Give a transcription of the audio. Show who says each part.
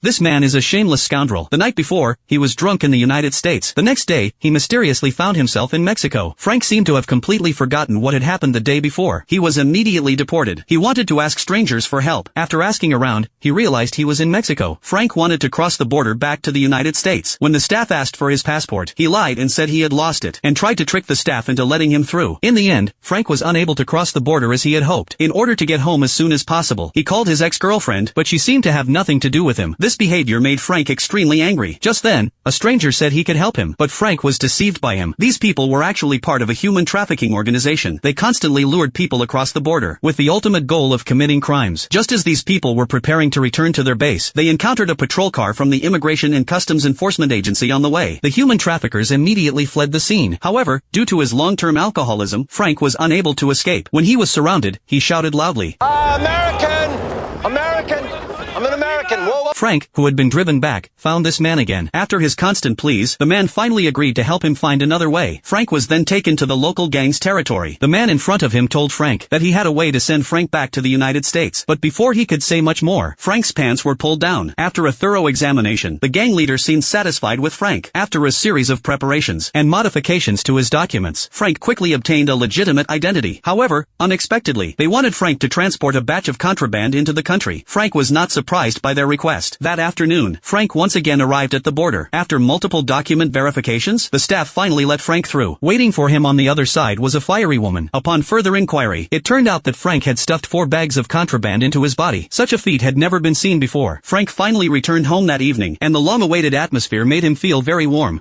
Speaker 1: This man is a shameless scoundrel. The night before, he was drunk in the United States. The next day, he mysteriously found himself in Mexico. Frank seemed to have completely forgotten what had happened the day before. He was immediately deported. He wanted to ask strangers for help. After asking around, he realized he was in Mexico. Frank wanted to cross the border back to the United States. When the staff asked for his passport, he lied and said he had lost it, and tried to trick the staff into letting him through. In the end, Frank was unable to cross the border as he had hoped. In order to get home as soon as possible, he called his ex-girlfriend, but she seemed to have nothing to do with him. This behavior made Frank extremely angry. Just then, a stranger said he could help him, but Frank was deceived by him. These people were actually part of a human trafficking organization. They constantly lured people across the border, with the ultimate goal of committing crimes. Just as these people were preparing to return to their base, they encountered a patrol car from the Immigration and Customs Enforcement Agency on the way. The human traffickers immediately fled the scene. However, due to his long-term alcoholism, Frank was unable to escape. When he was surrounded, he shouted loudly,
Speaker 2: American! I'm an American! Whoa!
Speaker 1: Frank, who had been driven back, found this man again. After his constant pleas, the man finally agreed to help him find another way. Frank was then taken to the local gang's territory. The man in front of him told Frank that he had a way to send Frank back to the United States. But before he could say much more, Frank's pants were pulled down. After a thorough examination, the gang leader seemed satisfied with Frank. After a series of preparations and modifications to his documents, Frank quickly obtained a legitimate identity. However, unexpectedly, they wanted Frank to transport a batch of contraband into the country. Frank was not surprised by their request. That afternoon, Frank once again arrived at the border. After multiple document verifications, the staff finally let Frank through. Waiting for him on the other side was a fiery woman. Upon further inquiry, it turned out that Frank had stuffed 4 bags of contraband into his body. Such a feat had never been seen before. Frank finally returned home that evening, and the long-awaited atmosphere made him feel very warm.